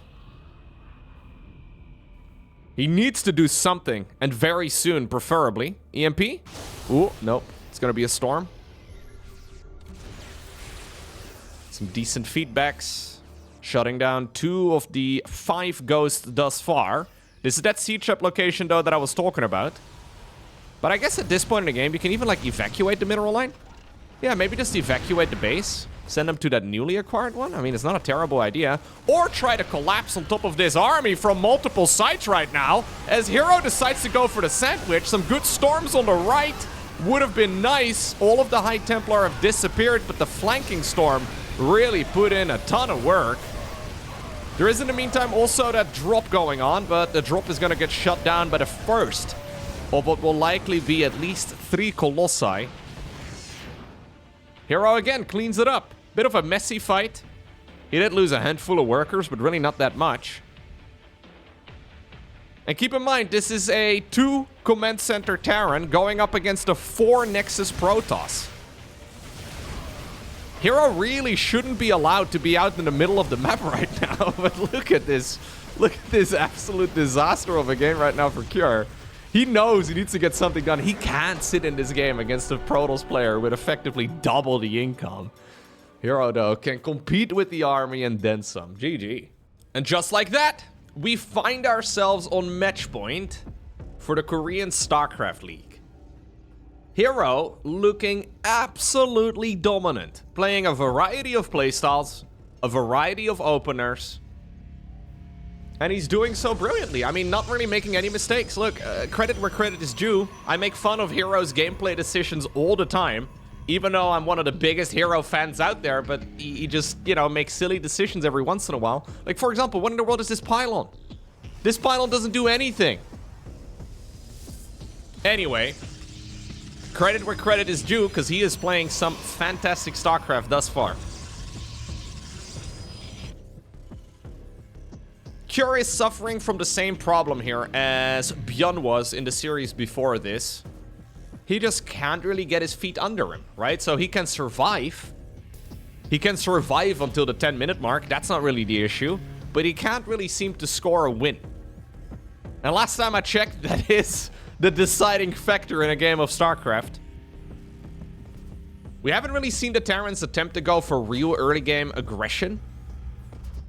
He needs to do something, and very soon, preferably. EMP? Ooh, nope. It's gonna be a storm. Some decent feedbacks. Shutting down 2 of the 5 ghosts thus far. This is that siege trap location, though, that I was talking about. But I guess at this point in the game, you can even, like, evacuate the mineral line. Yeah, maybe just evacuate the base. Send them to that newly acquired one. I mean, it's not a terrible idea. Or try to collapse on top of this army from multiple sides right now. As Hero decides to go for the sandwich. Some good storms on the right would have been nice. All of the High Templar have disappeared, but the flanking storm really put in a ton of work. There is, in the meantime, also that drop going on, but the drop is going to get shut down by the first of what will likely be at least 3 Colossi. Hero again cleans it up. Bit of a messy fight. He did lose a handful of workers, but really not that much. And keep in mind, this is a 2 Command Center Terran going up against a 4 Nexus Protoss. Hero really shouldn't be allowed to be out in the middle of the map right now, but look at this. Look at this absolute disaster of a game right now for Cure. He knows he needs to get something done. He can't sit in this game against a Protoss player with effectively double the income. Hero, though, can compete with the army and then some. GG. And just like that, we find ourselves on match point for the Korean StarCraft League. Hero looking absolutely dominant, playing a variety of playstyles, a variety of openers, and he's doing so brilliantly. I mean, not really making any mistakes. Look, credit where credit is due. I make fun of Hero's gameplay decisions all the time, even though I'm one of the biggest Hero fans out there, but he just, you know, makes silly decisions every once in a while. Like, for example, what in the world is this pylon? This pylon doesn't do anything. Anyway, credit where credit is due, because he is playing some fantastic StarCraft thus far. Cure is suffering from the same problem here as Bjorn was in the series before this. He just can't really get his feet under him, right? So he can survive. He can survive until the 10-minute mark. That's not really the issue. But he can't really seem to score a win. And last time I checked, that is the deciding factor in a game of StarCraft. We haven't really seen the Terrans attempt to go for real early game aggression.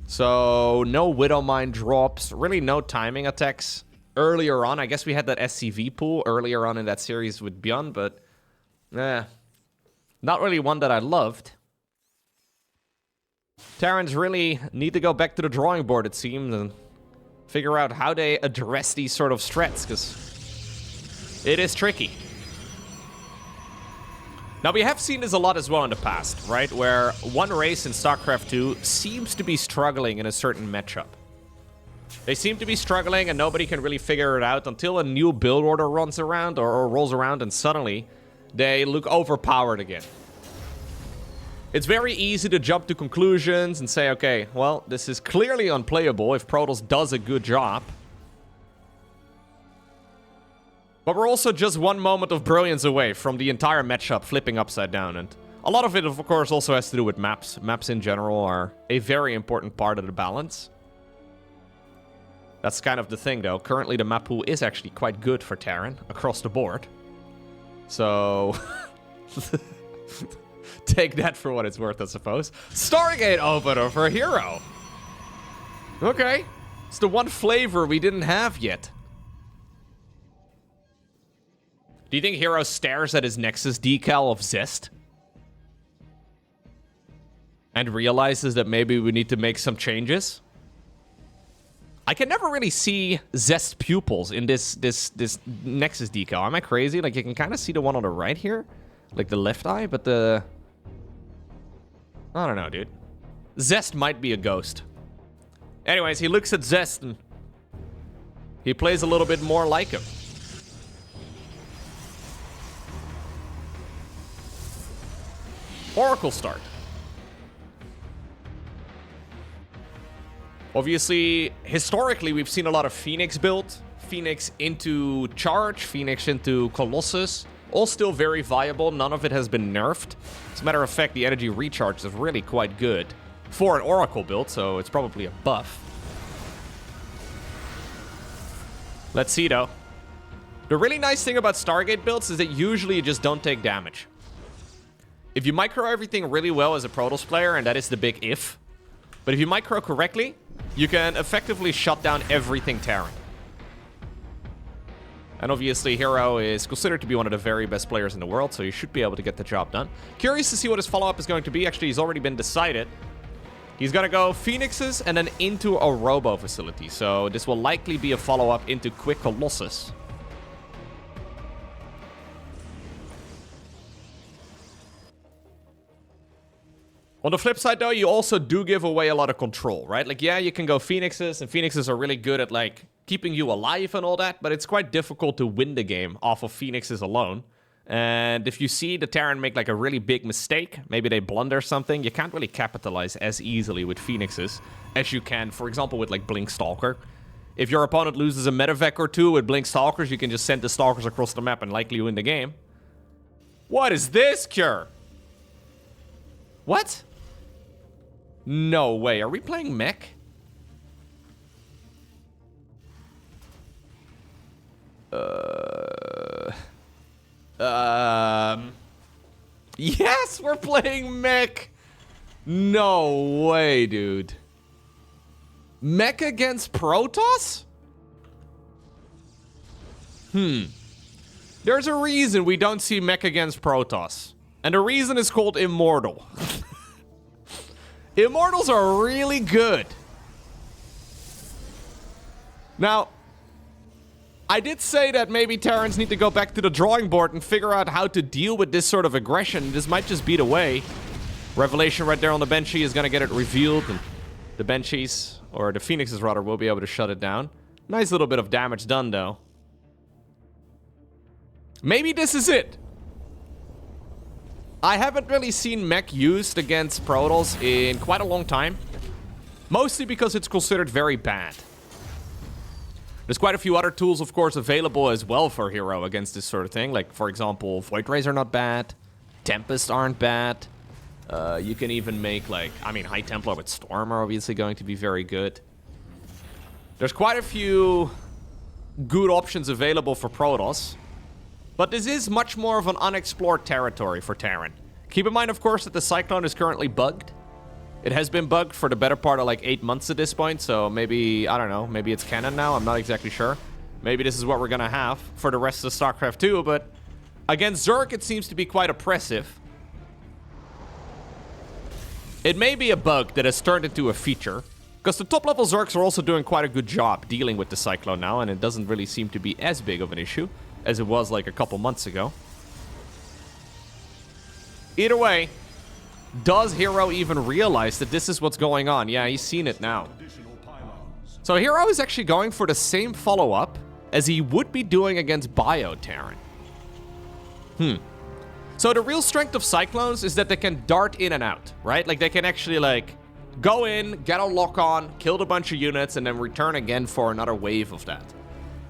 So, no Widowmine drops, really no timing attacks earlier on. I guess we had that SCV pool earlier on in that series with Bjorn, but not really one that I loved. Terrans really need to go back to the drawing board, it seems, and figure out how they address these sort of strats, because it is tricky. Now, we have seen this a lot as well in the past, right? Where one race in StarCraft 2 seems to be struggling in a certain matchup. They seem to be struggling and nobody can really figure it out until a new build order runs around or rolls around, and suddenly they look overpowered again. It's very easy to jump to conclusions and say, okay, well, this is clearly unplayable if Protoss does a good job. But we're also just one moment of brilliance away from the entire matchup flipping upside down, and A lot of it, of course, also has to do with maps. Maps in general are a very important part of the balance. That's kind of the thing, though. Currently, the map pool is actually quite good for Terran across the board. So... take that for what it's worth, I suppose. Stargate opener for Hero. Okay. It's the one flavor we didn't have yet. Do you think Hero stares at his Nexus decal of Zest? And realizes that maybe we need to make some changes? I can never really see Zest pupils in this Nexus decal. Am I crazy? Like, you can kind of see the one on the right here. Like the left eye, but the... I don't know, dude. Zest might be a ghost. Anyways, he looks at Zest and... he plays a little bit more like him. Oracle start. Obviously, historically, we've seen a lot of Phoenix build. Phoenix into Charge, Phoenix into Colossus. All still very viable. None of it has been nerfed. As a matter of fact, the energy recharge is really quite good for an Oracle build, so it's probably a buff. Let's see, though. The really nice thing about Stargate builds is that usually you just don't take damage. If you micro everything really well as a Protoss player, and that is the big if, but if you micro correctly, you can effectively shut down everything Terran. And obviously, Hero is considered to be one of the very best players in the world, so you should be able to get the job done. Curious to see what his follow-up is going to be. Actually, he's already been decided. He's going to go Phoenixes and then into a Robo facility. So this will likely be a follow-up into Quick Colossus. On the flip side, though, you also do give away a lot of control, right? Like, yeah, you can go Phoenixes, and Phoenixes are really good at, like, keeping you alive and all that, but it's quite difficult to win the game off of Phoenixes alone. And if you see the Terran make, like, a really big mistake, maybe they blunder something, you can't really capitalize as easily with Phoenixes as you can, for example, with, like, Blink Stalker. If your opponent loses a Medivac or two with Blink Stalkers, you can just send the Stalkers across the map and likely win the game. What is this, Cure? What? No way. Are we playing mech? Yes, we're playing mech. No way, dude. Mech against Protoss? There's a reason we don't see mech against Protoss. And the reason is called Immortal. Immortals are really good. Now, I did say that maybe Terrans need to go back to the drawing board and figure out how to deal with this sort of aggression. This might just be the way. Revelation right there on the Banshee is going to get it revealed. And the Banshees, or the Phoenixes rather, will be able to shut it down. Nice little bit of damage done, though. Maybe this is it. I haven't really seen mech used against Protoss in quite a long time. Mostly because it's considered very bad. There's quite a few other tools, of course, available as well for Hero against this sort of thing. Like, for example, Void Rays are not bad. Tempest aren't bad. You can even make, like, I mean, High Templar with Storm are obviously going to be very good. There's quite a few good options available for Protoss. But this is much more of an unexplored territory for Terran. Keep in mind, of course, that the Cyclone is currently bugged. It has been bugged for the better part of like 8 months at this point, so maybe, I don't know, maybe it's canon now, I'm not exactly sure. Maybe this is what we're gonna have for the rest of StarCraft 2, but against Zerg it seems to be quite oppressive. It may be a bug that has turned into a feature, because the top level Zergs are also doing quite a good job dealing with the Cyclone now, and it doesn't really seem to be as big of an issue as it was like a couple months ago. Either way, does Hero even realize that this is what's going on? Yeah, he's seen it now. So Hero is actually going for the same follow-up as he would be doing against Bio Terran. So the real strength of Cyclones is that they can dart in and out, right? Like they can actually like go in, get a lock on, kill a bunch of units, and then return again for another wave of that.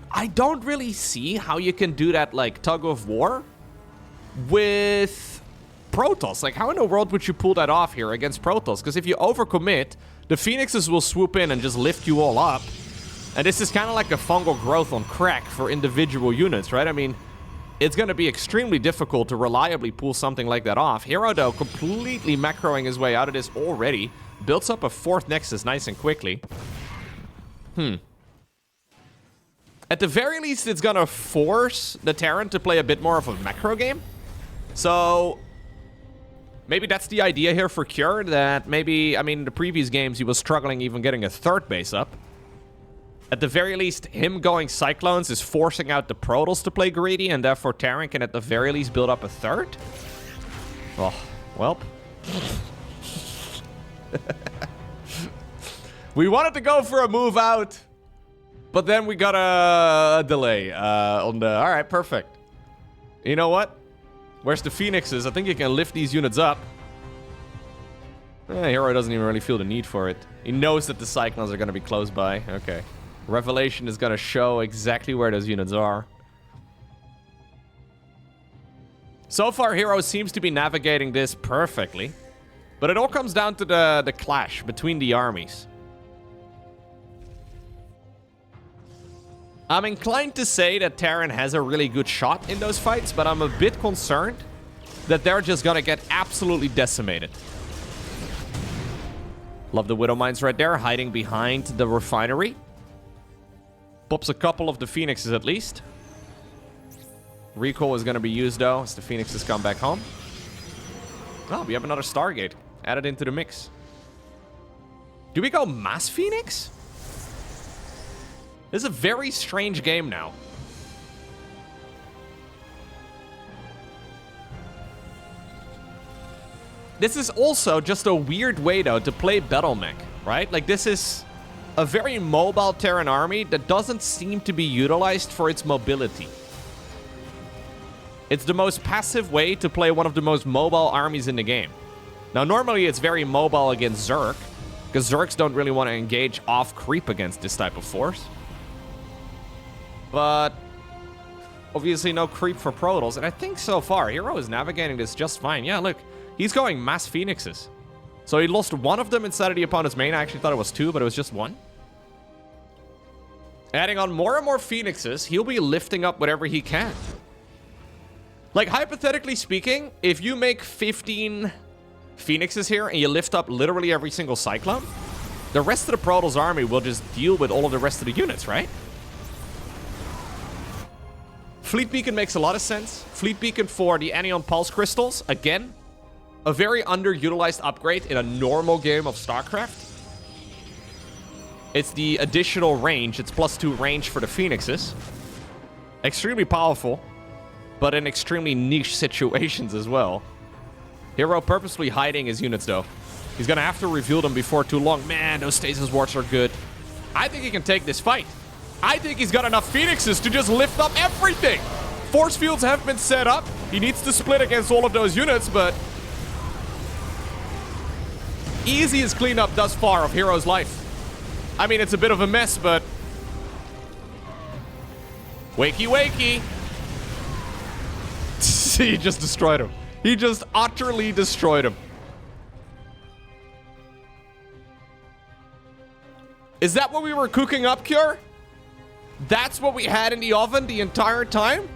I don't really see how you can do that like tug of war with Protoss. Like, how in the world would you pull that off here against Protoss? Because if you overcommit, the Phoenixes will swoop in and just lift you all up. And this is kind of like a fungal growth on crack for individual units, right? I mean, it's going to be extremely difficult to reliably pull something like that off. Hero, though, completely macroing his way out of this already. Builds up a 4th Nexus nice and quickly. At the very least, it's going to force the Terran to play a bit more of a macro game. So, maybe that's the idea here for Cure, that maybe, I mean, in the previous games, he was struggling even getting a 3rd base up. At the very least, him going Cyclones is forcing out the Protoss to play greedy, and therefore Terran can at the very least build up a 3rd. Oh, welp. We wanted to go for a move out, but then we got a delay on the... Alright, perfect. You know what? Where's the Phoenixes? I think you can lift these units up. Hero doesn't even really feel the need for it. He knows that the Cyclones are going to be close by. Okay. Revelation is going to show exactly where those units are. So far, Hero seems to be navigating this perfectly. But it all comes down to the clash between the armies. I'm inclined to say that Terran has a really good shot in those fights, but I'm a bit concerned that they're just going to get absolutely decimated. Love the Widow Mines right there, hiding behind the refinery. Pops a couple of the Phoenixes at least. Recall is going to be used, though, as the Phoenixes come back home. Oh, we have another Stargate added into the mix. Do we go Mass Phoenix? This is a very strange game now. This is also just a weird way, though, to play Battlemech, right? Like, this is a very mobile Terran army that doesn't seem to be utilized for its mobility. It's the most passive way to play one of the most mobile armies in the game. Now, normally it's very mobile against Zerg, because Zergs don't really want to engage off creep against this type of force. But obviously no creep for Protoss, and I think so far Hero is navigating this just fine. Yeah, look, he's going Mass Phoenixes. So he lost one of them inside of the opponent's main. I actually thought it was 2, but it was just 1. Adding on more and more Phoenixes, he'll be lifting up whatever he can. Like, hypothetically speaking, if you make 15 Phoenixes here and you lift up literally every single Cyclone, the rest of the Protoss army will just deal with all of the rest of the units, right? Fleet Beacon makes a lot of sense. Fleet Beacon for the Anion Pulse Crystals, again, a very underutilized upgrade in a normal game of StarCraft. It's the additional range. It's +2 range for the Phoenixes. Extremely powerful, but in extremely niche situations as well. Hero purposely hiding his units, though. He's going to have to reveal them before too long. Man, those Stasis Wards are good. I think he can take this fight. I think he's got enough Phoenixes to just lift up everything. Force fields have been set up. He needs to split against all of those units, but... easiest cleanup thus far of Hero's life. I mean, it's a bit of a mess, but... wakey, wakey. He just destroyed him. He just utterly destroyed him. Is that what we were cooking up, Cure? That's what we had in the oven the entire time?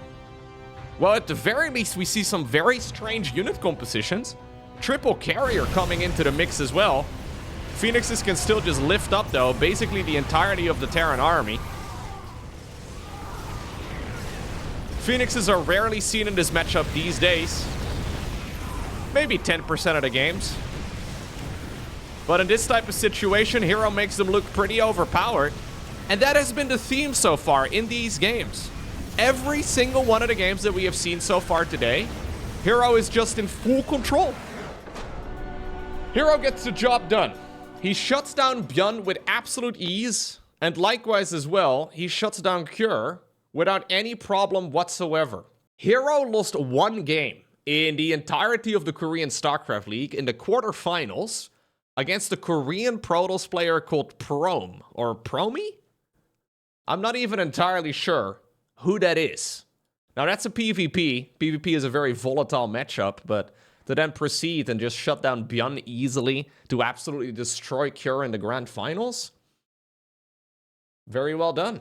Well, at the very least, we see some very strange unit compositions. Triple carrier coming into the mix as well. Phoenixes can still just lift up, though, basically the entirety of the Terran army. Phoenixes are rarely seen in this matchup these days. Maybe 10% of the games. But in this type of situation, Hero makes them look pretty overpowered. And that has been the theme so far in these games. Every single one of the games that we have seen so far today, Hero is just in full control. Hero gets the job done. He shuts down Bjorn with absolute ease. And likewise as well, he shuts down Cure without any problem whatsoever. Hero lost one game in the entirety of the Korean StarCraft League in the quarterfinals against a Korean Protoss player called Prom, or Promi? I'm not even entirely sure who that is. Now, that's a PvP. PvP is a very volatile matchup, but at to then proceed and just shut down Byeon easily to absolutely destroy Cure in the grand finals. Very well done.